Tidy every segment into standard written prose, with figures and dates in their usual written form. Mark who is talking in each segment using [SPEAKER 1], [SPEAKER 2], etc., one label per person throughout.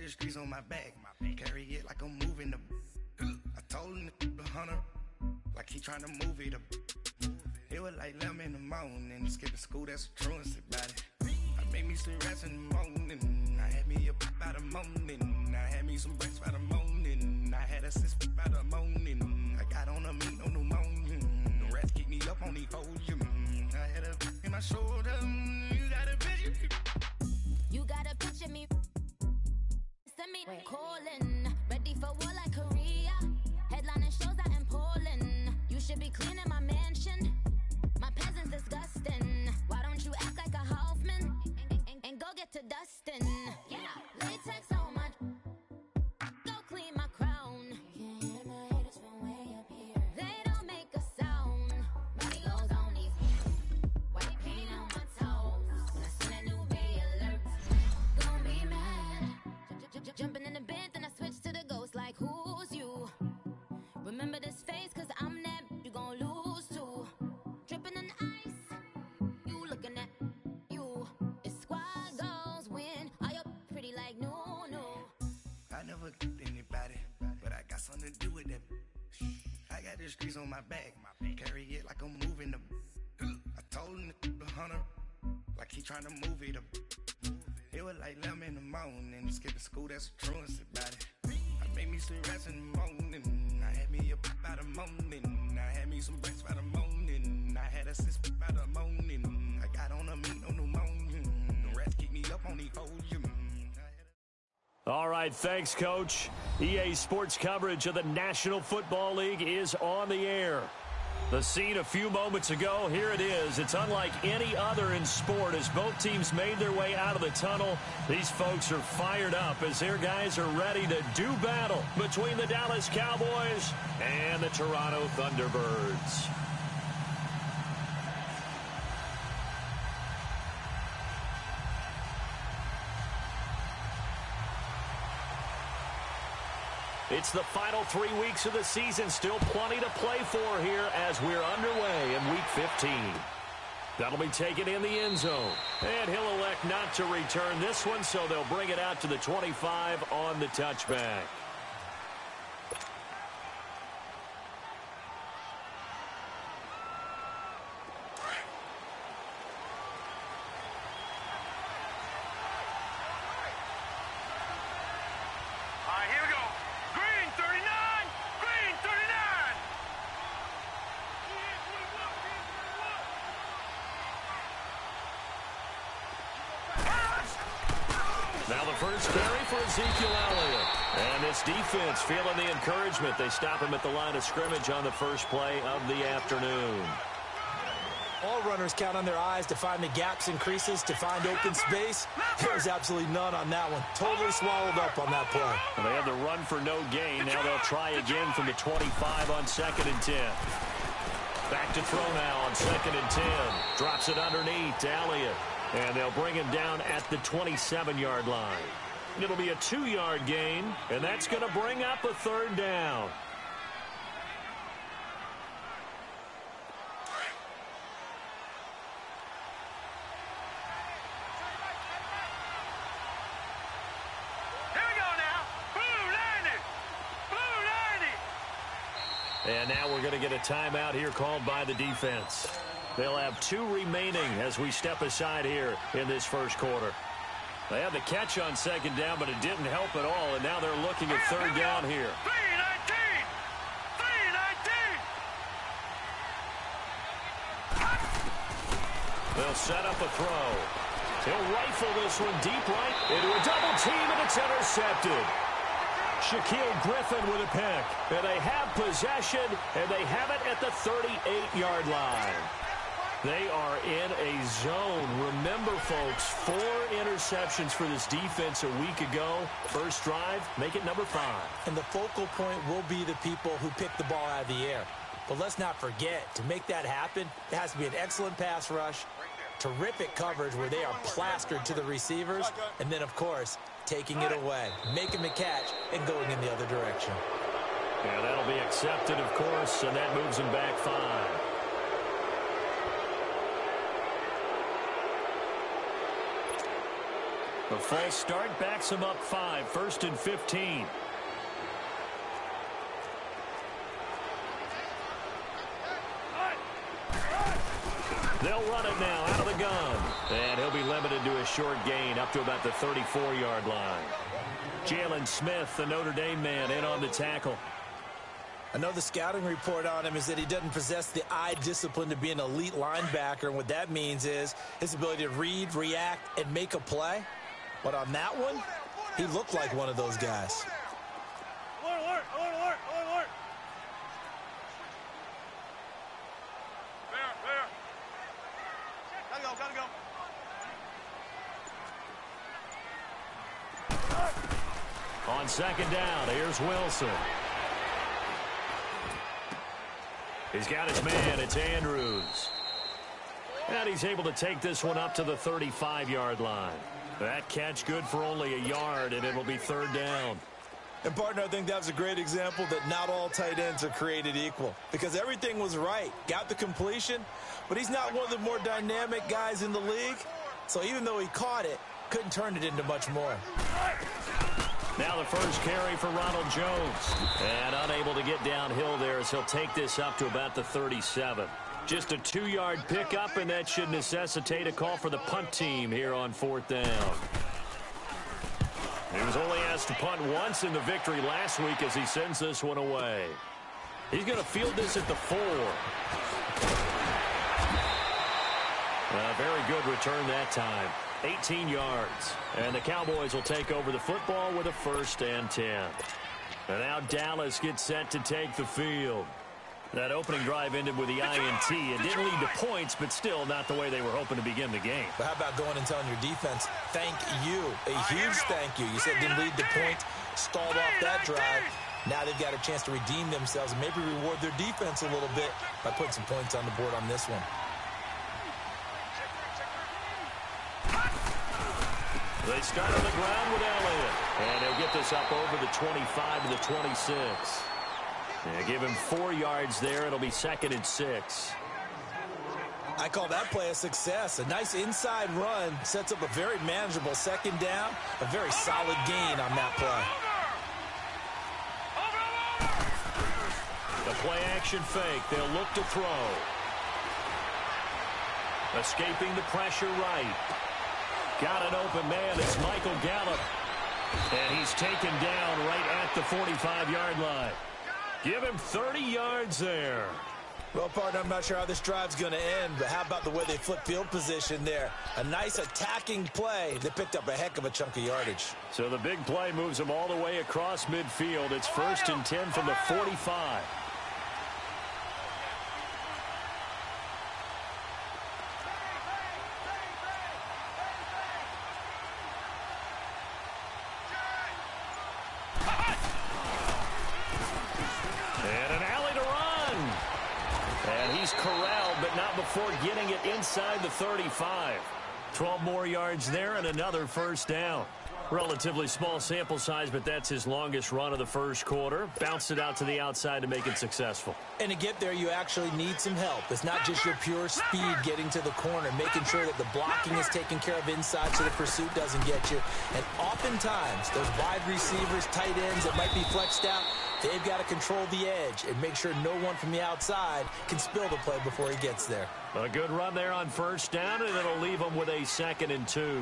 [SPEAKER 1] the streets on my back. Carry it like I'm moving the. I told him the hunter, like he trying to move it up. It was like 11 in the morning, skipping school, that's a truancy about it. I made me some rest in the morning, I had me a pop by the morning, I had me some breaks by the morning, I had a sis by the morning, I got on a meat, no pneumonia, the rats keep me up on the podium, I had a in my shoulder, you got a picture.
[SPEAKER 2] You got a picture me, send me calling, ready for war like Korea, headlining shows out in Poland, you should be cleaning my mansion. My peasant's disgusting. Why don't you act like a Hoffman and go get to dustin'? Yeah, latex on my. Go clean my crown. Can't hear my haters from way up here. They don't make a sound. Money goes on these. White paint on my toes. When I see that new bay alert, gonna be mad. Jumping in the bed, then I switch to the ghost. Like who's you? Remember this face, 'cause I'm that. You gon' lose too. Dripping in ice, you looking at you. It's squad goals win. Are you pretty like no?
[SPEAKER 1] I never get anybody, but I got something to do with that. I got the streets on my back, carry it like I'm moving the. I told him the hunter, like he trying to move it up. It was like 11 in the morning, skipping school, that's a truancy about it. I made me some rest in the morning, I had me a pop by the morning, I had me some breaks by the morning, I had a sis by the morning, I got on a meat, no pneumonia, the rats keep me up on the podium.
[SPEAKER 3] All right, thanks, Coach. EA Sports coverage of the National Football League is on the air. The scene a few moments ago, here it is. It's unlike any other in sport as both teams made their way out of the tunnel. These folks are fired up as their guys are ready to do battle between the Dallas Cowboys and the Toronto Thunderbirds. It's the final 3 weeks of the season. Still plenty to play for here as we're underway in Week 15. That'll be taken in the end zone. And he'll elect not to return this one, so they'll bring it out to the 25 on the touchback. Now the first carry for Ezekiel Elliott. And this defense feeling the encouragement. They stop him at the line of scrimmage on the first play of the afternoon.
[SPEAKER 4] All runners count on their eyes to find the gaps and creases, to find open space. There's absolutely none on that one. Totally swallowed up on that play.
[SPEAKER 3] Well, they had the run for no gain. Now they'll try again from the 25 on 2nd and 10. Back to throw now on 2nd and 10. Drops it underneath to Elliott. And they'll bring him down at the 27-yard line. It'll be a 2-yard gain, and that's going to bring up a 3rd down.
[SPEAKER 5] Here we go now. Blue 90. Blue 90.
[SPEAKER 3] And now we're going to get a timeout here called by the defense. They'll have 2 remaining as we step aside here in this first quarter. They had the catch on 2nd down, but it didn't help at all, and now they're looking at 3rd down here.
[SPEAKER 5] 319. 319.
[SPEAKER 3] They'll set up a throw. He'll rifle this one deep right into a double team, and it's intercepted. Shaquille Griffin with a pick. And they have possession, and they have it at the 38-yard line. They are in a zone. Remember, folks, 4 interceptions for this defense a week ago. First drive, make it number 5.
[SPEAKER 4] And the focal point will be the people who pick the ball out of the air. But let's not forget, to make that happen, it has to be an excellent pass rush, terrific coverage where they are plastered to the receivers, and then, of course, taking it away, making the catch, and going in the other direction.
[SPEAKER 3] Yeah, that'll be accepted, of course, and that moves them back 5. The false start backs him up 5, 1st and 15. They'll run it now out of the gun. And he'll be limited to a short gain up to about the 34-yard line. Jalen Smith, the Notre Dame man, in on the tackle.
[SPEAKER 4] I know the scouting report on him is that he doesn't possess the eye discipline to be an elite linebacker. And what that means is his ability to read, react, and make a play. But on that one, he looked like one of those guys.
[SPEAKER 5] Alert. Fair. Gotta go.
[SPEAKER 3] On 2nd down, here's Wilson. He's got his man. It's Andrews. And he's able to take this one up to the 35-yard line. That catch good for only a yard, and it'll be 3rd down.
[SPEAKER 4] And, partner, I think that was a great example that not all tight ends are created equal. Because everything was right. Got the completion, but he's not one of the more dynamic guys in the league. So even though he caught it, couldn't turn it into much more.
[SPEAKER 3] Now the first carry for Ronald Jones. And unable to get downhill there as he'll take this up to about the 37. Just a 2-yard pickup, and that should necessitate a call for the punt team here on 4th down. He was only asked to punt once in the victory last week as he sends this one away. He's going to field this at the 4. A very good return that time. 18 yards. And the Cowboys will take over the football with a 1st and 10. And now Dallas gets set to take the field. That opening drive ended with the INT. It didn't lead to points, but still not the way they were hoping to begin the game.
[SPEAKER 4] But how about going and telling your defense, thank you, a huge thank you. You said it didn't lead to points, stalled off that drive. Now they've got a chance to redeem themselves and maybe reward their defense a little bit by putting some points on the board on this one.
[SPEAKER 3] They start on the ground with Elliott. And he'll get this up over the 25 to the 26. Yeah, give him 4 yards there. It'll be 2nd and 6.
[SPEAKER 4] I call that play a success. A nice inside run sets up a very manageable 2nd down. A very solid gain on that play.
[SPEAKER 3] The play action fake. They'll look to throw. Escaping the pressure right. Got an open man. It's Michael Gallup. And he's taken down right at the 45-yard line. Give him 30 yards there.
[SPEAKER 4] Well, partner, I'm not sure how this drive's going to end, but how about the way they flip field position there? A nice attacking play. They picked up a heck of a chunk of yardage.
[SPEAKER 3] So the big play moves them all the way across midfield. It's 1st and 10 from the 45. Corralled, but not before getting it inside the 35. 12 more yards there and another 1st down. Relatively small sample size, but that's his longest run of the first quarter. Bounced it out to the outside to make it successful.
[SPEAKER 4] And to get there, you actually need some help. It's not just your pure speed getting to the corner, making sure that the blocking is taken care of inside so the pursuit doesn't get you. And oftentimes, those wide receivers, tight ends that might be flexed out, they've got to control the edge and make sure no one from the outside can spill the play before he gets there.
[SPEAKER 3] A good run there on 1st down, and it'll leave him with a 2nd and 2.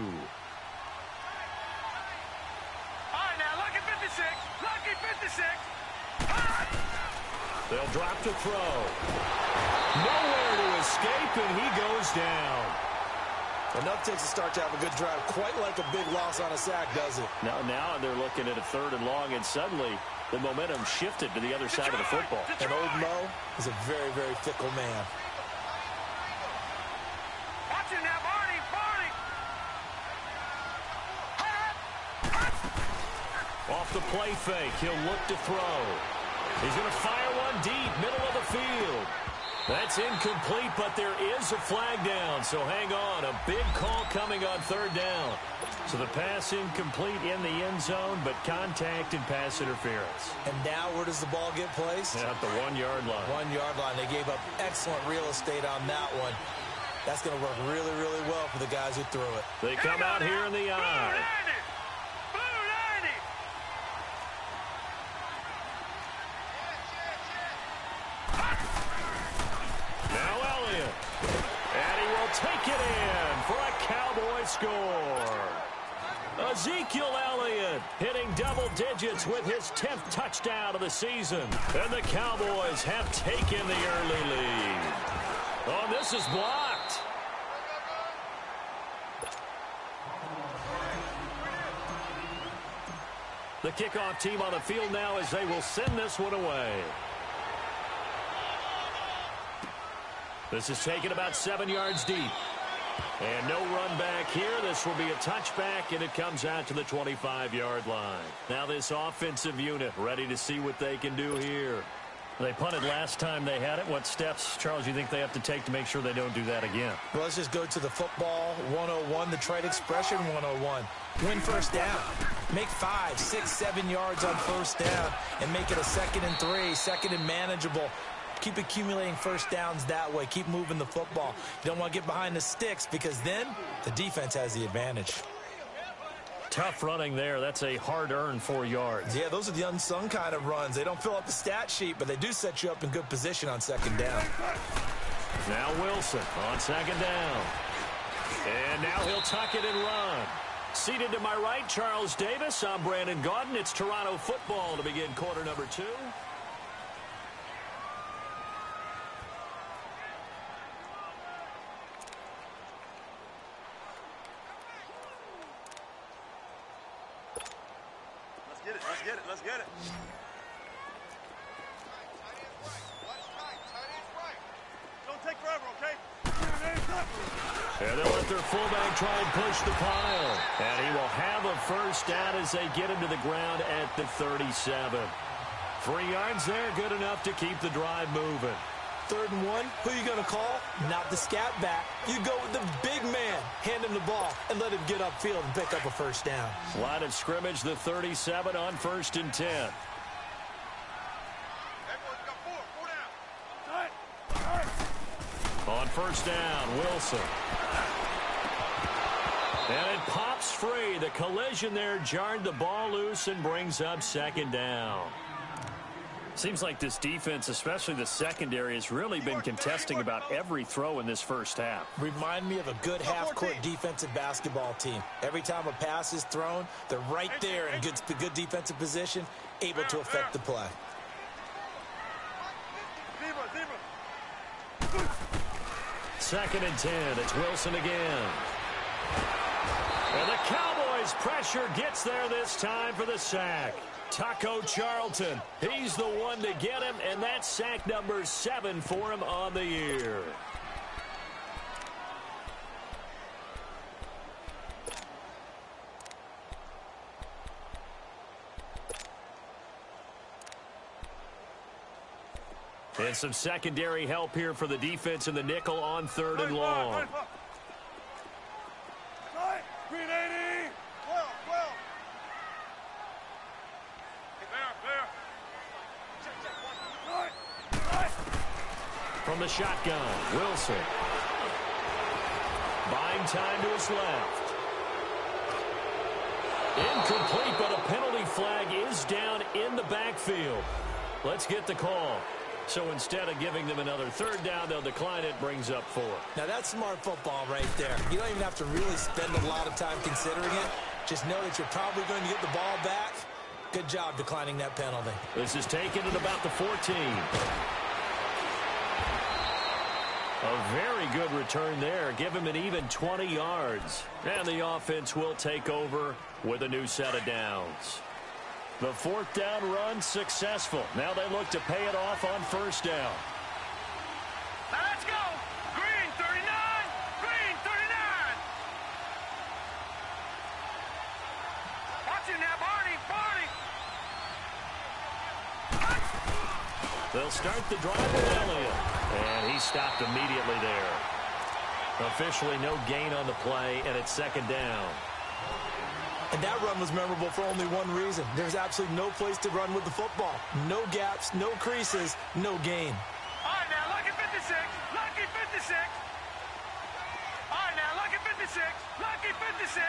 [SPEAKER 3] They'll drop to throw. Nowhere to escape, and he goes down.
[SPEAKER 4] Enough takes a start to have a good drive. Quite like a big loss on a sack, does it?
[SPEAKER 3] Now they're looking at a 3rd and long, and suddenly the momentum shifted to the other side of the football.
[SPEAKER 4] And old Mo is a very, very fickle man.
[SPEAKER 5] Watch it now, Barney!
[SPEAKER 3] Off the play fake, he'll look to throw. He's going to fire one deep, middle of the field. That's incomplete, but there is a flag down, so hang on. A big call coming on 3rd down. So the pass incomplete in the end zone, but contact and pass interference.
[SPEAKER 4] And now where does the ball get placed?
[SPEAKER 3] At the 1-yard line.
[SPEAKER 4] 1-yard line. They gave up excellent real estate on that one. That's going to work really, really well for the guys who threw it.
[SPEAKER 3] They come out here in the eye. Now Elliott. And he will take it in for a Cowboy score. Ezekiel Elliott hitting double digits with his 10th touchdown of the season. And the Cowboys have taken the early lead. Oh, this is blocked. The kickoff team on the field now as they will send this one away. This is taken about 7 yards deep. And no run back here. This will be a touchback, and it comes out to the 25-yard line. Now this offensive unit ready to see what they can do here. They punted last time they had it. What steps, Charles, you think they have to take to make sure they don't do that again?
[SPEAKER 4] Well, let's just go to the football 101, the trade expression 101. Win first down. Make 5, 6, 7 yards on first down and make it a 2nd and 3, 2nd and manageable. Keep accumulating first downs that way. Keep moving the football. You don't want to get behind the sticks because then the defense has the advantage.
[SPEAKER 3] Tough running there. That's a hard-earned 4 yards.
[SPEAKER 4] Yeah, those are the unsung kind of runs. They don't fill up the stat sheet, but they do set you up in good position on 2nd down.
[SPEAKER 3] Now Wilson on 2nd down. And now he'll tuck it and run. Seated to my right, Charles Davis. I'm Brandon Gaudin. It's Toronto football to begin quarter number 2.
[SPEAKER 5] Let's get it. Don't take forever, okay?
[SPEAKER 3] And they'll let their fullback try and push the pile. And he will have a first down as they get him to the ground at the 37. 3 yards there, good enough to keep the drive moving.
[SPEAKER 4] 3rd and 1, who are you going to call? Not the scat back. You go with the big man. Hand him the ball and let him get upfield and pick up a first down.
[SPEAKER 3] Line of scrimmage, the 37 on 1st and 10. On 1st down, Wilson. And it pops free. The collision there jarred the ball loose and brings up 2nd down. Seems like this defense, especially the secondary, has really been contesting about every throw in this first half.
[SPEAKER 4] Remind me of a good half-court defensive basketball team. Every time a pass is thrown, they're right there in good defensive position, able to affect the play.
[SPEAKER 3] Second and 10. It's Wilson again. And the Cowboys pressure gets there this time for the sack. Taco Charlton, he's the one to get him, and that's sack number 7 for him on the year. And some secondary help here for the defense in the nickel on 3rd and long. From the shotgun, Wilson. Buying time to his left. Incomplete, but a penalty flag is down in the backfield. Let's get the call. So instead of giving them another 3rd down, they'll decline it, brings up 4.
[SPEAKER 4] Now that's smart football right there. You don't even have to really spend a lot of time considering it. Just know that you're probably going to get the ball back. Good job declining that penalty.
[SPEAKER 3] This is taken at about the 14. A very good return there. Give him an even 20 yards. And the offense will take over with a new set of downs. The 4th down run successful. Now they look to pay it off on 1st down.
[SPEAKER 5] Let's go. Green 39. Green 39. Watch him now, Barney.
[SPEAKER 3] They'll start the drive with Elliott. And he stopped immediately there. Officially no gain on the play, and it's 2nd down.
[SPEAKER 4] And that run was memorable for only one reason. There's absolutely no place to run with the football. No gaps, no creases, no gain.
[SPEAKER 5] All right, now, lucky 56. Lucky 56. 56. Lucky 56.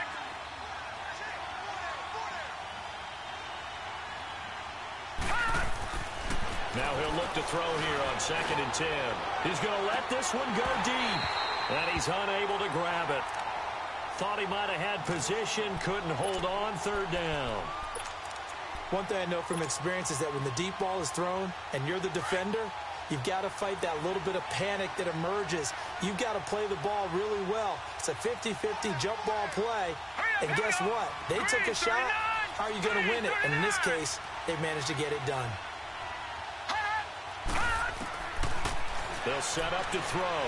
[SPEAKER 3] Now he'll look to throw here on 2nd and 10. He's going to let this one go deep. And he's unable to grab it. Thought he might have had position, couldn't hold on 3rd down.
[SPEAKER 4] One thing I know from experience is that when the deep ball is thrown and you're the defender, you've got to fight that little bit of panic that emerges. You've got to play the ball really well. It's a 50-50 jump ball play. And guess what? They took a shot. How are you going to win it? And in this case, they managed to get it done.
[SPEAKER 3] They'll set up to throw.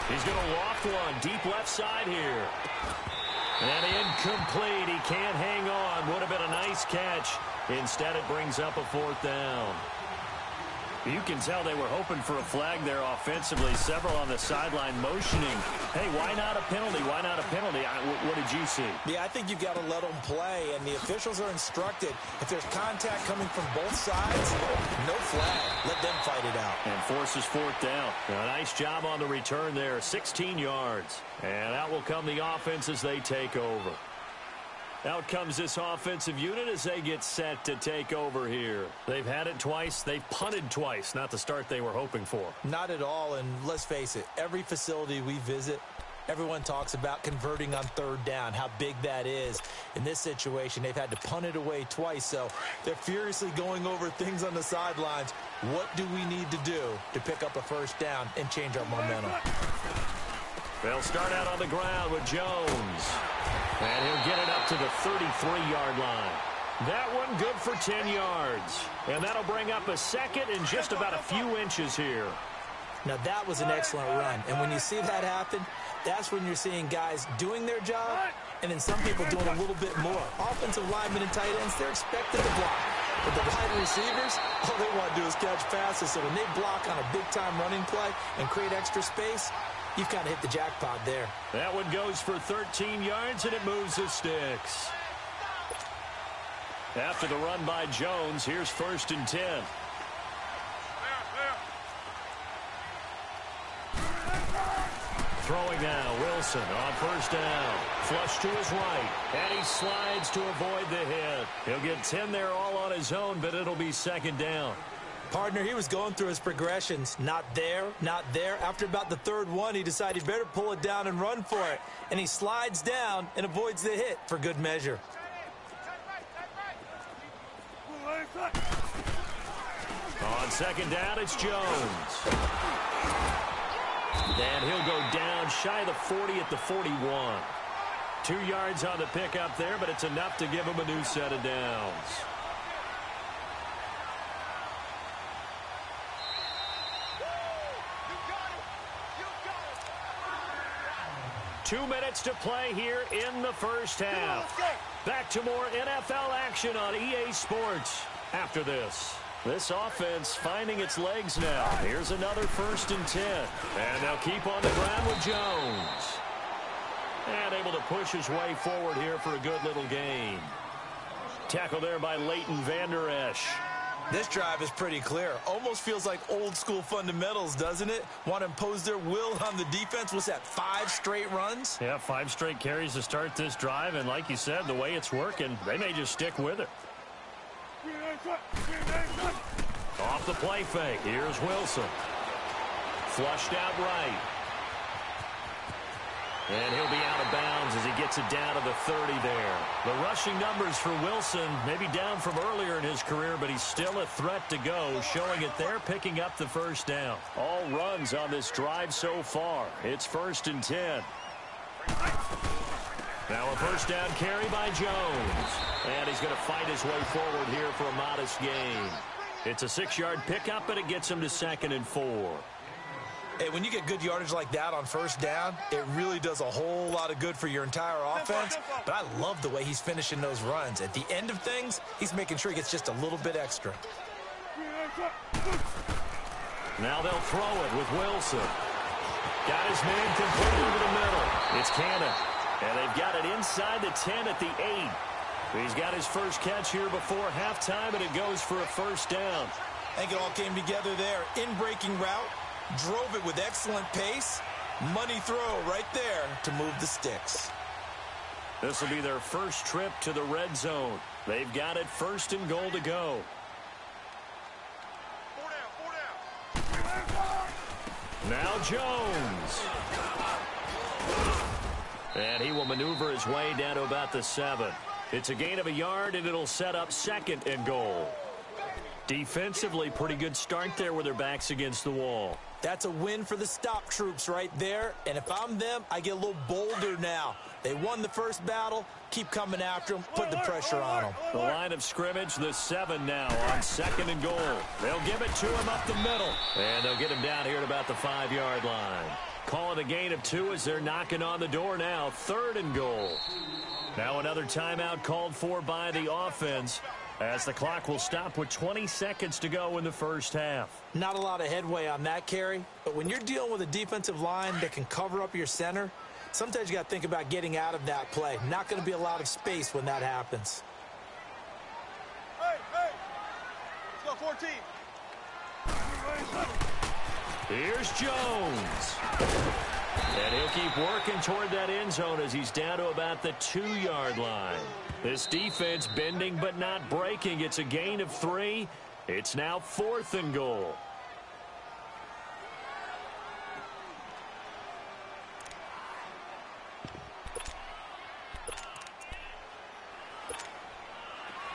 [SPEAKER 3] He's going to loft one deep left side here. And incomplete. He can't hang on. Would have been a nice catch. Instead, it brings up a 4th down. You can tell they were hoping for a flag there offensively. Several on the sideline motioning. Hey, why not a penalty? Why not a penalty? What did you see?
[SPEAKER 4] Yeah, I think you've got to let them play, and the officials are instructed. If there's contact coming from both sides, no flag. Let them fight it out.
[SPEAKER 3] And forces 4th down. A nice job on the return there. 16 yards. And out will come the offense as they take over. Out comes this offensive unit as they get set to take over here. They've had it twice. They've punted twice. Not the start they were hoping for.
[SPEAKER 4] Not at all, and let's face it, every facility we visit, everyone talks about converting on 3rd down, how big that is. In this situation, they've had to punt it away twice, so they're furiously going over things on the sidelines. What do we need to do to pick up a 1st down and change our momentum?
[SPEAKER 3] They'll start out on the ground with Jones. And he'll get it up to the 33-yard line. That one good for 10 yards. And that'll bring up a 2nd and just about a few inches here.
[SPEAKER 4] Now, that was an excellent run. And when you see that happen, that's when you're seeing guys doing their job and then some people doing a little bit more. Offensive linemen and tight ends, they're expected to block. But the wide receivers, all they want to do is catch passes. So when they block on a big-time running play and create extra space, you've kind of hit the jackpot there.
[SPEAKER 3] That one goes for 13 yards, and it moves the sticks. After the run by Jones, here's 1st and 10. Throwing now, Wilson on 1st down. Flush to his right, and he slides to avoid the hit. He'll get 10 there all on his own, but it'll be 2nd down.
[SPEAKER 4] Partner, he was going through his progressions. Not there, not there. After about the 3rd one, he decided he better pull it down and run for it. And he slides down and avoids the hit for good measure.
[SPEAKER 3] On 2nd down, it's Jones. And he'll go down shy of the 40 at the 41. 2 yards on the pickup there, but it's enough to give him a new set of downs. Two minutes to play here in the 1st half. Back to more NFL action on EA Sports after this. This offense finding its legs now. Here's another 1st and 10. And they'll keep on the ground with Jones. And able to push his way forward here for a good little gain. Tackle there by Leighton Vander Esch.
[SPEAKER 4] This drive is pretty clear. Almost feels like old school fundamentals, doesn't it? Want to impose their will on the defense. Was that 5 straight runs?
[SPEAKER 3] Yeah, 5 straight carries to start this drive. And like you said, the way it's working, they may just stick with it. Off the play fake. Here's Wilson. Flushed out right. And he'll be out of bounds as he gets it down to the 30 there. The rushing numbers for Wilson, maybe down from earlier in his career, but he's still a threat to go, showing it there, picking up the 1st down. All runs on this drive so far. It's 1st and 10. Now a 1st down carry by Jones. And he's going to fight his way forward here for a modest gain. It's a 6-yard pickup, but it gets him to 2nd and 4.
[SPEAKER 4] Hey, when you get good yardage like that on 1st down, it really does a whole lot of good for your entire offense. But I love the way he's finishing those runs. At the end of things, he's making sure he gets just a little bit extra.
[SPEAKER 3] Now they'll throw it with Wilson. Got his man complete over the middle. It's Cannon. And they've got it inside the 10 at the 8. He's got his first catch here before halftime, and it goes for a 1st down.
[SPEAKER 4] I think it all came together there. In-breaking route. Drove it with excellent pace, Money throw right there to move the sticks.
[SPEAKER 3] This will be their first trip to the red zone. They've got it 1st and goal to go.
[SPEAKER 5] 4 down.
[SPEAKER 3] Now Jones. And he will maneuver his way down to about the 7. It's a gain of a yard, and it'll set up 2nd and goal. Defensively, pretty good start there with their backs against the wall.
[SPEAKER 4] That's a win for the stop troops right there. And if I'm them, I get a little bolder now. They won the first battle. Keep coming after them. Put the pressure on them.
[SPEAKER 3] The line of scrimmage, the 7 now on 2nd and goal. They'll give it to him up the middle. And they'll get him down here at about the 5-yard line. Call it a gain of 2 as they're knocking on the door now. 3rd and goal. Now another timeout called for by the offense, as the clock will stop with 20 seconds to go in the first half.
[SPEAKER 4] Not a lot of headway on that carry, but when you're dealing with a defensive line that can cover up your center, sometimes you got to think about getting out of that play. Not going to be a lot of space when that happens.
[SPEAKER 5] Hey, let's go 14.
[SPEAKER 3] Here's Jones. And he'll keep working toward that end zone as he's down to about the 2-yard line. This defense bending but not breaking. It's a gain of 3. It's now 4th and goal.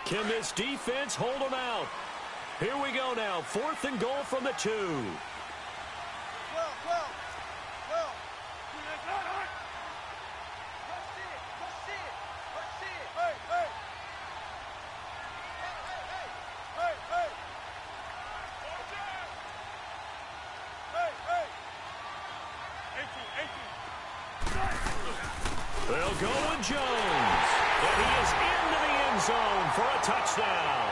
[SPEAKER 3] Can this defense hold them out? Here we go now. 4th and goal from the 2.
[SPEAKER 5] 12.
[SPEAKER 3] They'll go with Jones. And he is into the end zone for a touchdown.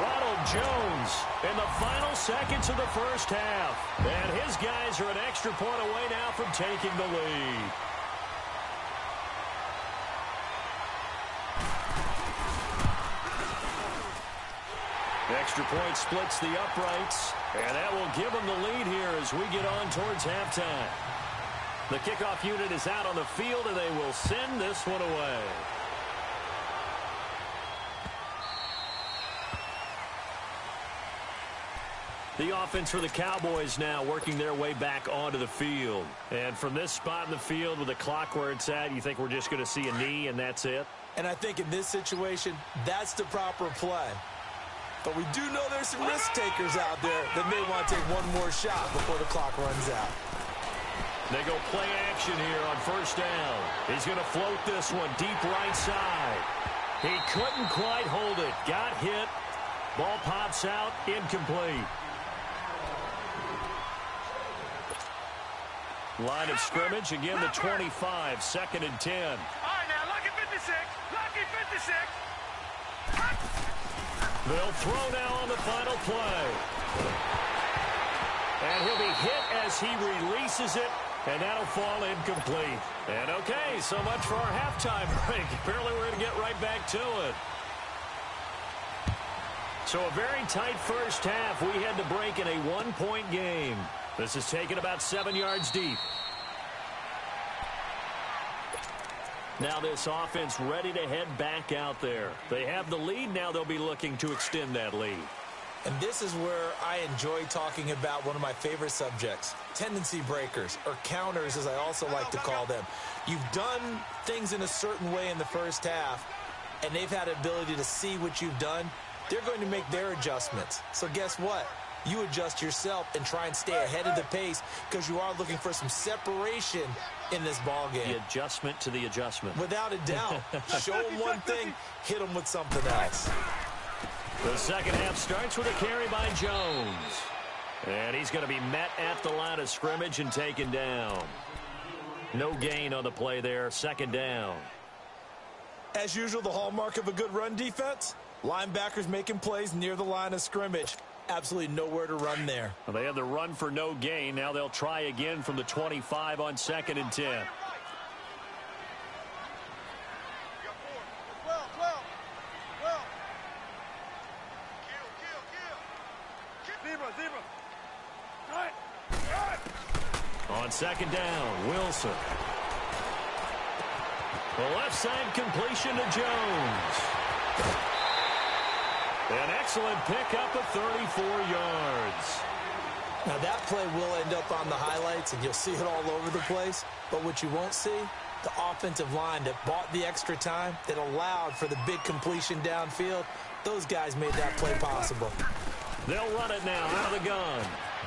[SPEAKER 3] Ronald Jones in the final seconds of the first half. And his guys are an extra point away now from taking the lead. Extra point splits the uprights, and that will give them the lead here as we get on towards halftime. The kickoff unit is out on the field, and they will send this one away. The offense for the Cowboys now working their way back onto the field. And from this spot in the field with the clock where it's at, you think we're just going to see a knee and that's it?
[SPEAKER 4] And I think in this situation, that's the proper play. But we do know there's some risk takers out there that may want to take one more shot before the clock runs out.
[SPEAKER 3] They go play action here on 1st down. He's going to float this one deep right side. He couldn't quite hold it. Got hit. Ball pops out. Incomplete. Line of scrimmage, again the 25, 2nd and 10.
[SPEAKER 5] All right, now, lucky 56. Lucky 56.
[SPEAKER 3] They'll throw now on the final play. And he'll be hit as he releases it, and that'll fall incomplete. And okay, so much for our halftime break. Apparently we're going to get right back to it. So a very tight first half. We had to break in a 1-point game. This is taken about 7 yards deep. Now this offense ready to head back out there. They have the lead. Now they'll be looking to extend that lead.
[SPEAKER 4] And this is where I enjoy talking about one of my favorite subjects, tendency breakers, or counters as I also like to call them. You've done things in a certain way in the first half, and they've had the ability to see what you've done. They're going to make their adjustments. So guess what? You adjust yourself and try and stay ahead of the pace because you are looking for some separation in this ball game.
[SPEAKER 3] The adjustment to the adjustment.
[SPEAKER 4] Without a doubt. Show them one thing, hit them with something else.
[SPEAKER 3] The second half starts with a carry by Jones. And he's going to be met at the line of scrimmage and taken down. No gain on the play there. 2nd down.
[SPEAKER 4] As usual, the hallmark of a good run defense, linebackers making plays near the line of scrimmage. Absolutely nowhere to run there.
[SPEAKER 3] Well, they had the run for no gain. Now they'll try again from the 25 on 2nd and 10.
[SPEAKER 5] 12. Kill. Zebra.
[SPEAKER 3] On second down, Wilson. The left side completion to Jones. An excellent pickup of 34 yards.
[SPEAKER 4] Now that play will end up on the highlights, and you'll see it all over the place. But what you won't see, the offensive line that bought the extra time, that allowed for the big completion downfield, those guys made that play possible.
[SPEAKER 3] They'll run it now out of the gun.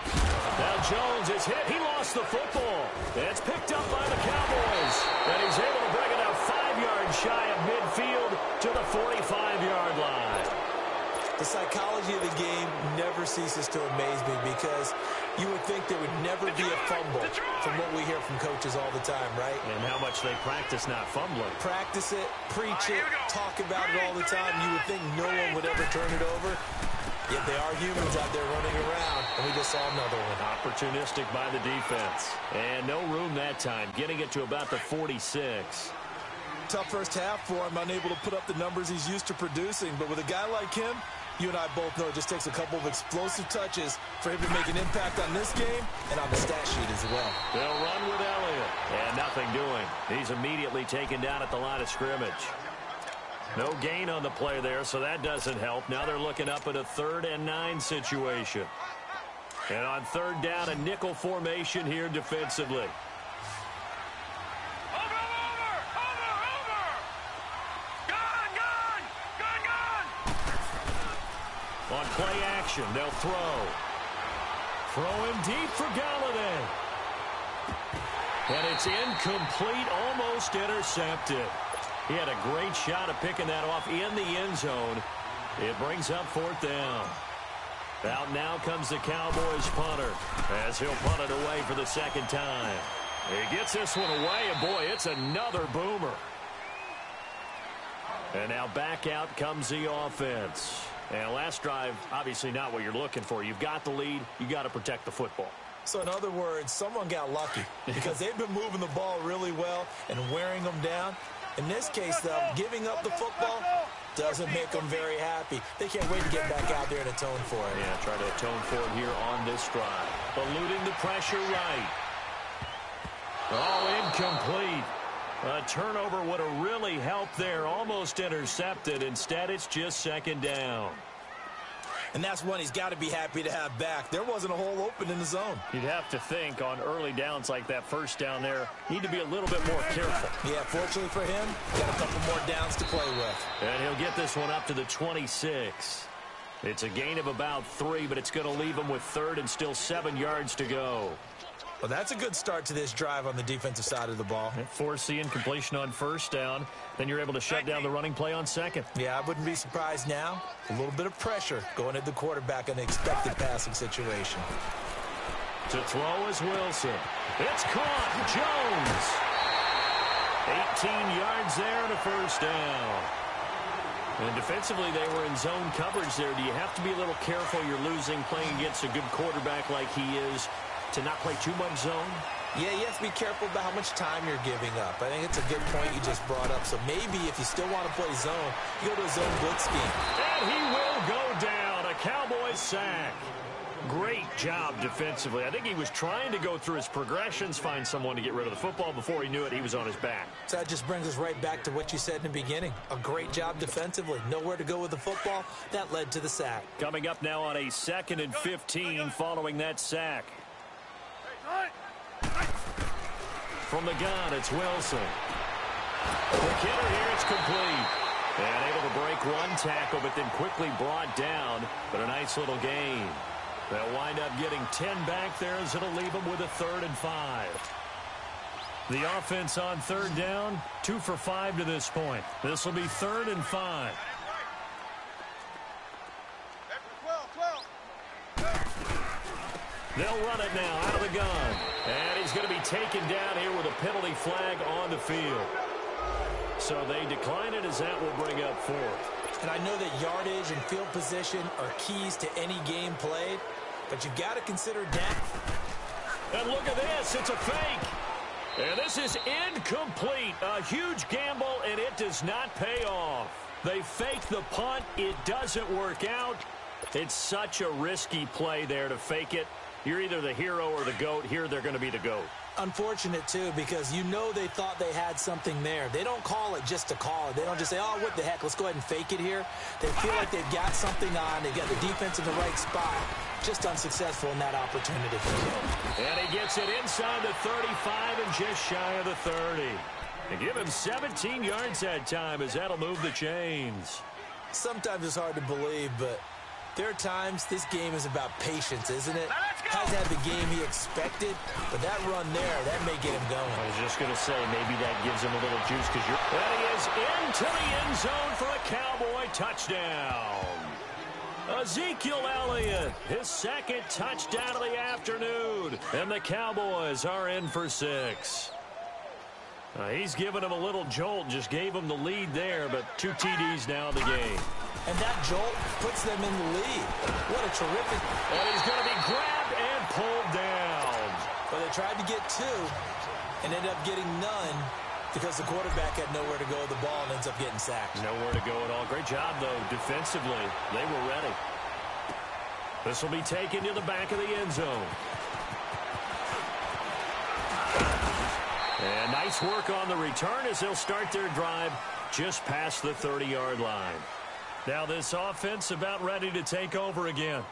[SPEAKER 3] Now Jones is hit. He lost the football. It's picked up by the Cowboys. And he's able to bring it out 5 yards shy of midfield to the 45-yard line.
[SPEAKER 4] The psychology of the game never ceases to amaze me because you would think there would never be a fumble from what we hear from coaches all the time, right?
[SPEAKER 3] And how much they practice not fumbling.
[SPEAKER 4] Practice it, preach it, talk about it all the time. You would think no one would ever turn it over. Yet they are humans out there running around, and we just saw another one.
[SPEAKER 3] Opportunistic by the defense. And no room that time, getting it to about the 46.
[SPEAKER 6] Tough first half for him, unable to put up the numbers he's used to producing. But with a guy like him, you and I both know it just takes a couple of explosive touches for him to make an impact on this game and on the stat sheet as well.
[SPEAKER 3] They'll run with Elliott. And nothing doing. He's immediately taken down at the line of scrimmage. No gain on the play there, so that doesn't help. Now they're looking up at a 3rd and 9 situation. And on 3rd down, a nickel formation here defensively. On play action, they'll throw. Throw him deep for Galladay. And it's incomplete, almost intercepted. He had a great shot at picking that off in the end zone. It brings up 4th down. Out now comes the Cowboys punter as he'll punt it away for the 2nd time. He gets this one away, and boy, it's another boomer. And now back out comes the offense. And last drive, obviously not what you're looking for. You've got the lead. You got to protect the football.
[SPEAKER 4] So in other words, someone got lucky because they've been moving the ball really well and wearing them down. In this case, though, giving up the football doesn't make them very happy. They can't wait to get back out there and atone for it.
[SPEAKER 3] Yeah, try to atone for it here on this drive. Eluding the pressure right. Oh, incomplete. A turnover would have really helped there. Almost intercepted. Instead, it's just 2nd down.
[SPEAKER 4] And that's one he's got to be happy to have back. There wasn't a hole open in the zone.
[SPEAKER 3] You'd have to think on early downs like that 1st down there, need to be a little bit more careful.
[SPEAKER 4] Yeah, fortunately for him, got a couple more downs to play with.
[SPEAKER 3] And he'll get this one up to the 26. It's a gain of about 3, but it's going to leave him with 3rd and still 7 yards to go.
[SPEAKER 4] Well, that's a good start to this drive on the defensive side of the ball.
[SPEAKER 3] Force the incompletion on 1st down. Then you're able to shut down the running play on 2nd.
[SPEAKER 4] Yeah, I wouldn't be surprised now. A little bit of pressure going at the quarterback in the expected passing situation.
[SPEAKER 3] To throw is Wilson. It's caught. Jones. 18 yards there and a 1st down. And defensively, they were in zone coverage there. Do you have to be a little careful? You're losing playing against a good quarterback like he is to not play too much zone?
[SPEAKER 4] Yeah, you have to be careful about how much time you're giving up. I think it's a good point you just brought up. So maybe if you still want to play zone, you go to a zone blitz scheme.
[SPEAKER 3] And he will go down. A Cowboys sack. Great job defensively. I think he was trying to go through his progressions, find someone to get rid of the football. Before he knew it, he was on his back.
[SPEAKER 4] So that just brings us right back to what you said in the beginning. A great job defensively. Nowhere to go with the football. That led to the sack.
[SPEAKER 3] Coming up now on a 2nd and 15 following that sack. From the gun, it's Wilson. The kidder here, it's complete. And able to break one tackle, but then quickly brought down. But a nice little gain. They'll wind up getting 10 back there as it'll leave them with a 3rd and 5. The offense on 3rd down, 2 for 5 to this point. This will be 3rd and 5. They'll run it now out of the gun. And he's going to be taken down here with a penalty flag on the field. So they decline it as that will bring up 4th.
[SPEAKER 4] And I know that yardage and field position are keys to any game played, but you've got to consider depth.
[SPEAKER 3] And look at this. It's a fake. And this is incomplete. A huge gamble, and it does not pay off. They fake the punt. It doesn't work out. It's such a risky play there to fake it. You're either the hero or the GOAT. Here they're going to be the GOAT.
[SPEAKER 4] Unfortunate, too, because you know they thought they had something there. They don't call it just to call it. They don't just say, oh, what the heck, let's go ahead and fake it here. They feel like they've got something on. They've got the defense in the right spot. Just unsuccessful in that opportunity.
[SPEAKER 3] And he gets it inside the 35 and just shy of the 30. And give him 17 yards that time as that'll move the chains.
[SPEAKER 4] Sometimes it's hard to believe, but there are times this game is about patience, isn't it? Hasn't had the game he expected, but that run there, that may get him going.
[SPEAKER 3] I was just going to say, maybe that gives him a little juice because and he is into the end zone for a Cowboy touchdown. Ezekiel Elliott, his second touchdown of the afternoon, and the Cowboys are in for 6. He's given him a little jolt, just gave him the lead there, but 2 TDs now in the game.
[SPEAKER 4] And that jolt puts them in the lead. What a terrific...
[SPEAKER 3] And he's going to be grabbed and pulled down.
[SPEAKER 4] Well, they tried to get 2 and ended up getting none because the quarterback had nowhere to go with the ball and ends up getting sacked.
[SPEAKER 3] Nowhere to go at all. Great job, though, defensively. They were ready. This will be taken to the back of the end zone. And nice work on the return as they'll start their drive just past the 30-yard line. Now this offense about ready to take over again.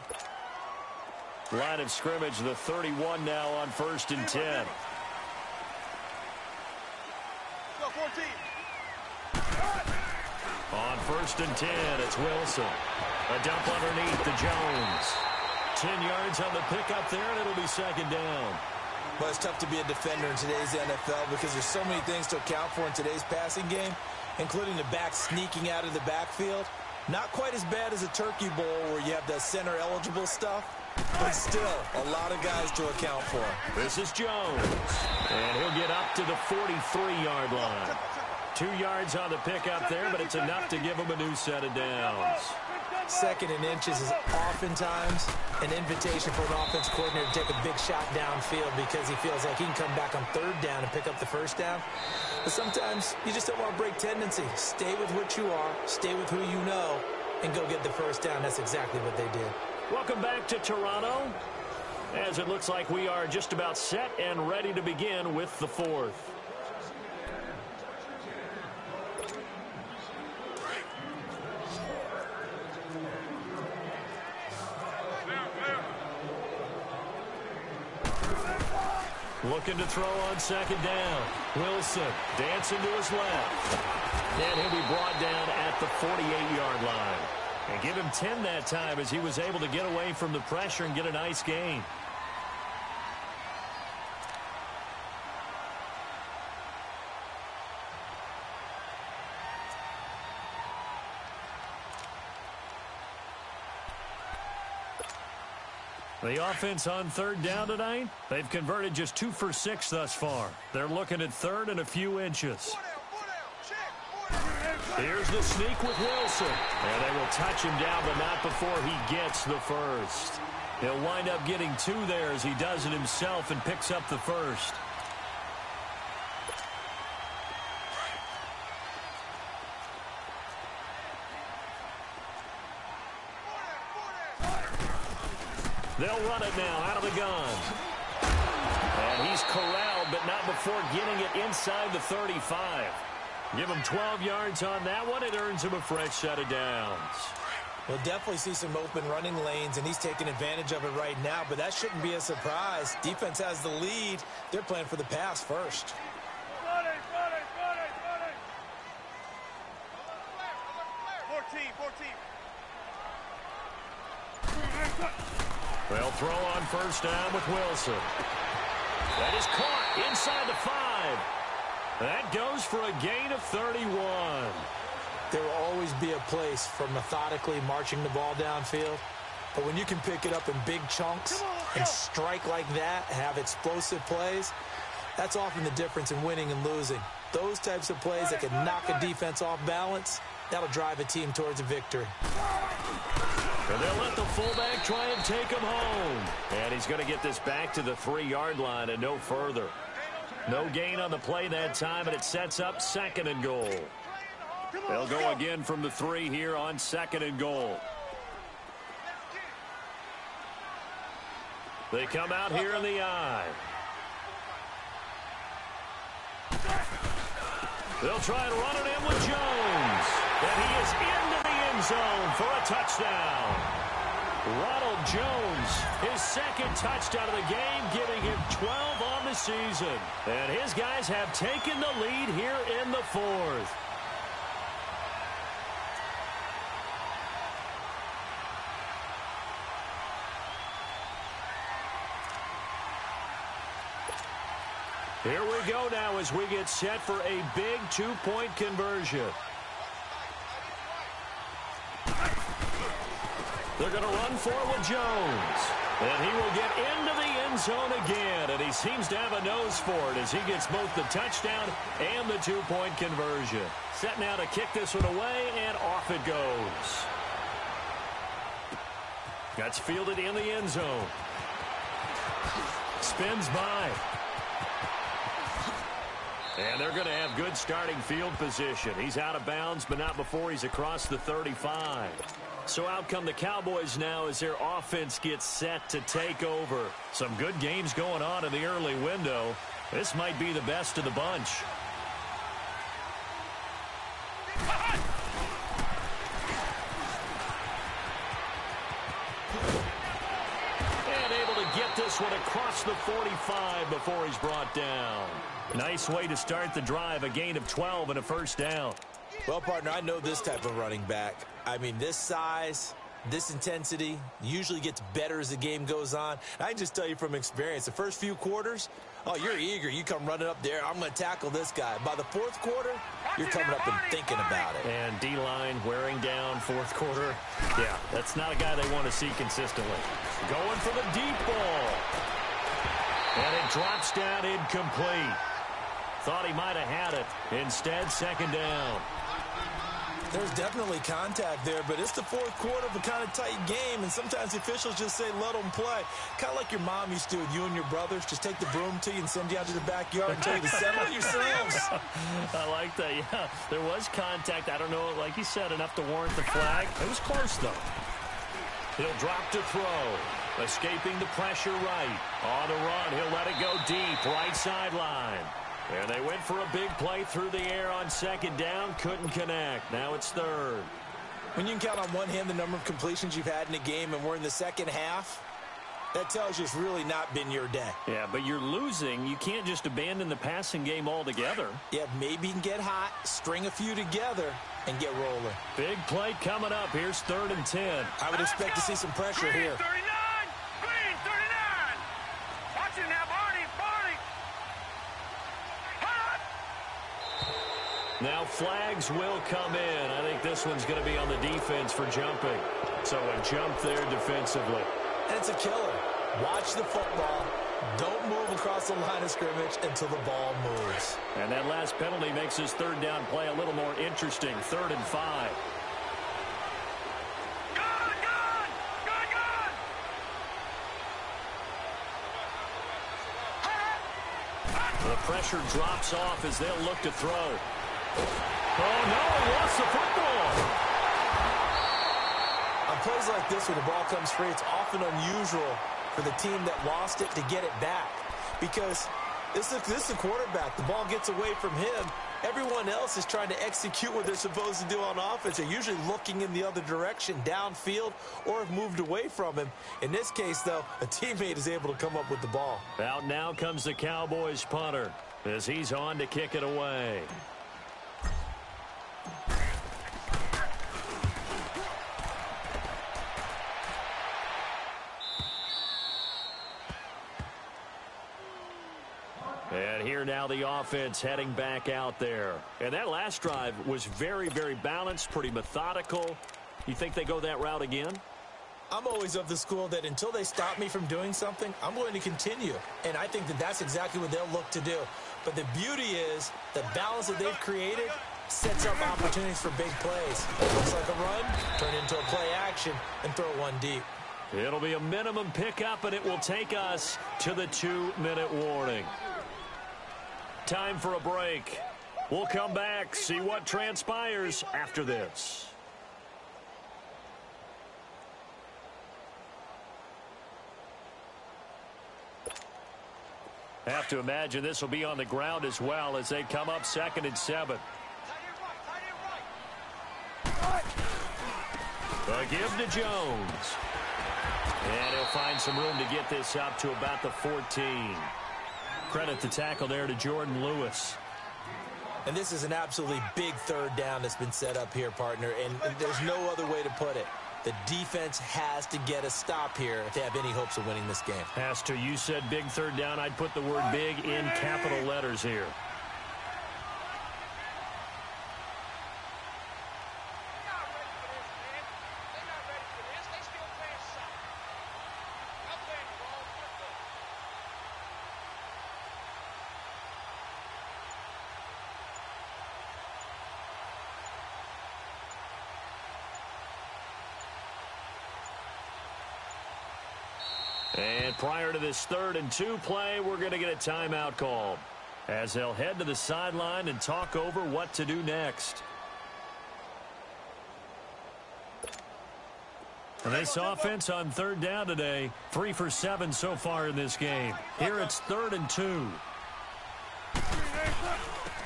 [SPEAKER 3] Line of scrimmage, the 31 now on 1st and 10.
[SPEAKER 5] Go, 14.
[SPEAKER 3] On 1st and 10, it's Wilson. A dump underneath to Jones. 10 yards on the pickup there, and it'll be 2nd down.
[SPEAKER 6] But it's tough to be a defender in today's NFL because there's so many things to account for in today's passing game, including the back sneaking out of the backfield. Not quite as bad as a turkey bowl where you have the center-eligible stuff, but still a lot of guys to account for.
[SPEAKER 3] This is Jones, and he'll get up to the 43-yard line. 2 yards on the pickup there, but it's enough to give him a new set of downs.
[SPEAKER 4] 2nd and inches is oftentimes an invitation for an offense coordinator to take a big shot downfield because he feels like he can come back on 3rd down and pick up the 1st down. But sometimes you just don't want to break tendency. Stay with what you are, stay with who you know, and go get the 1st down. That's exactly what they did.
[SPEAKER 3] Welcome back to Toronto, as it looks like we are just about set and ready to begin with the 4th. Looking to throw on 2nd down. Wilson dancing to his left. And he'll be brought down at the 48-yard line. And give him 10 that time as he was able to get away from the pressure and get a nice gain. The offense on 3rd down tonight, they've converted just 2 for 6 thus far. They're looking at 3rd and a few inches. Here's the sneak with Wilson. And they will touch him down, but not before he gets the 1st. He'll wind up getting 2 there as he does it himself and picks up the 1st. They'll run it now out of the gun. And he's corralled, but not before getting it inside the 35. Give him 12 yards on that one. It earns him a fresh set of downs.
[SPEAKER 4] We'll definitely see some open running lanes, and he's taking advantage of it right now, but that shouldn't be a surprise. Defense has the lead. They're playing for the pass first.
[SPEAKER 5] 14.
[SPEAKER 3] They'll throw on 1st down with Wilson. That is caught inside the 5. That goes for a gain of 31.
[SPEAKER 4] There will always be a place for methodically marching the ball downfield. But when you can pick it up in big chunks and strike like that, have explosive plays, that's often the difference in winning and losing. Those types of plays that can knock a defense off balance, that'll drive a team towards a victory.
[SPEAKER 3] And they'll let the fullback try and take him home. And he's going to get this back to the 3-yard line and no further. No gain on the play that time, and it sets up 2nd and goal. They'll go again from the 3 here on 2nd and goal. They come out here in the I. They'll try and run it in with Jones. And he is into the end zone for a touchdown. Ronald Jones, his second touchdown of the game, giving him 12 on the season. And his guys have taken the lead here in the fourth. Here we go now as we get set for a big two-point conversion. They're going to run for it with Jones. And he will get into the end zone again. And he seems to have a nose for it as he gets both the touchdown and the two-point conversion. Set now to kick this one away, and off it goes. That's fielded in the end zone. Spins by. And they're going to have good starting field position. He's out of bounds, but not before he's across the 35. So out come the Cowboys now as their offense gets set to take over. Some good games going on in the early window. This might be the best of the bunch. And able to get this one across the 45 before he's brought down. Nice way to start the drive, a gain of 12 and a first down.
[SPEAKER 4] Well, partner, I know this type of running back. I mean, this size, this intensity usually gets better as the game goes on. I can just tell you from experience, the first few quarters, oh, you're eager. You come running up there, I'm going to tackle this guy. By the fourth quarter, you're coming up and thinking about it.
[SPEAKER 3] And D-line wearing down fourth quarter. Yeah, that's not a guy they want to see consistently. Going for the deep ball. And it drops down incomplete. Thought he might have had it. Instead, second down.
[SPEAKER 6] There's definitely contact there, but it's the fourth quarter of a kind of tight game, and sometimes the officials just say, let them play. Kind of like your mom used to with you and your brothers. Just take the broom to you and send you out to the backyard and tell you to settle yourselves.
[SPEAKER 3] I like that, yeah. There was contact. I don't know, like you said, enough to warrant the flag. It was close, though. He'll drop to throw. Escaping the pressure right. On the run, he'll let it go deep, right sideline. And they went for a big play through the air on second down. Couldn't connect. Now it's third.
[SPEAKER 6] When you can count on one hand the number of completions you've had in a game and we're in the second half, that tells you it's really not been your day.
[SPEAKER 3] Yeah, but you're losing. You can't just abandon the passing game altogether.
[SPEAKER 6] Yeah, maybe you can get hot, string a few together, and get rolling.
[SPEAKER 3] Big play coming up. Here's 3rd and 10.
[SPEAKER 6] I would expect to see some pressure here.
[SPEAKER 5] 39! Green, 39! Watch it now, Barney!
[SPEAKER 3] Now flags will come in. I think this one's going to be on the defense for jumping. So a jump there defensively.
[SPEAKER 6] And it's a killer. Watch the football. Don't move across the line of scrimmage until the ball moves.
[SPEAKER 3] And that last penalty makes his third down play a little more interesting. 3rd and 5. The pressure drops off as they'll look to throw. Oh, no, he lost the football.
[SPEAKER 6] On plays like this where the ball comes free, it's often unusual for the team that lost it to get it back. Because this is the quarterback. The ball gets away from him. Everyone else is trying to execute what they're supposed to do on offense. They're usually looking in the other direction, downfield, or have moved away from him. In this case, though, a teammate is able to come up with the ball.
[SPEAKER 3] Out now comes the Cowboys punter as he's on to kick it away. And here now the offense heading back out there. And that last drive was very, very balanced, pretty methodical. You think they go that route again?
[SPEAKER 6] I'm always of the school that until they stop me from doing something, I'm going to continue. And I think that that's exactly what they'll look to do. But the beauty is the balance that they've created sets up opportunities for big plays. Looks like a run, turn into a play action, and throw one deep.
[SPEAKER 3] It'll be a minimum pickup, and it will take us to the 2-minute warning. Time for a break. We'll come back, see what transpires after this. Have to imagine this will be on the ground as well as they come up 2nd and 7. A give to Jones. And he'll find some room to get this up to about the 14. Credit the tackle there to Jordan Lewis.
[SPEAKER 4] And this is an absolutely big 3rd down that's been set up here, partner, and there's no other way to put it. The defense has to get a stop here if they have any hopes of winning this game.
[SPEAKER 3] Has to. You said big 3rd down. I'd put the word big in capital letters here. And prior to this 3rd and 2 play, we're going to get a timeout call as they'll head to the sideline and talk over what to do next. And this offense on 3rd down today, 3 for 7 so far in this game. Here it's 3rd and 2.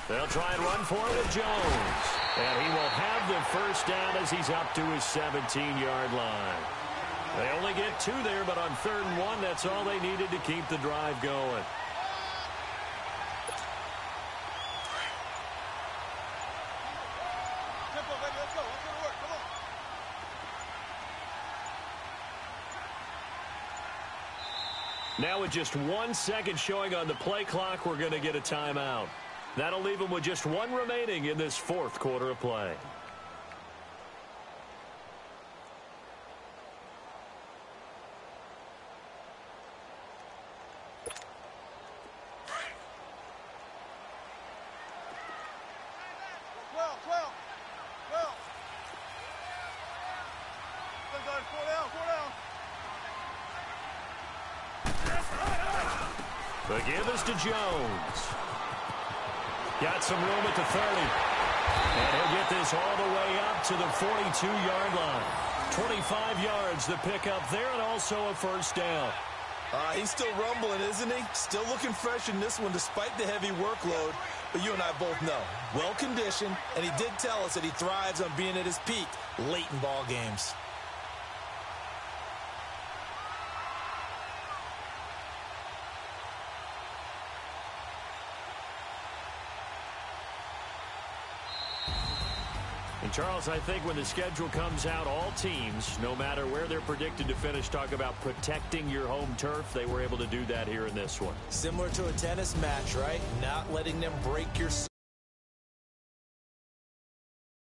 [SPEAKER 3] They'll try and run for it with Jones. And he will have the 1st down as he's up to his 17-yard line. They only get 2 there, but on 3rd and 1, that's all they needed to keep the drive going. Now with just 1 second showing on the play clock, we're going to get a timeout. That'll leave them with just 1 remaining in this 4th quarter of play. The give is to Jones. Got some room at the 30. And he'll get this all the way up to the 42-yard line. 25 yards the pick up there, and also a 1st down.
[SPEAKER 6] He's still rumbling, isn't he? Still looking fresh in this one despite the heavy workload. But you and I both know, well-conditioned, and he did tell us that he thrives on being at his peak late in ball games.
[SPEAKER 3] And Charles, I think when the schedule comes out, all teams, no matter where they're predicted to finish, talk about protecting your home turf. They were able to do that here in this one.
[SPEAKER 4] Similar to a tennis match, right? Not letting them break your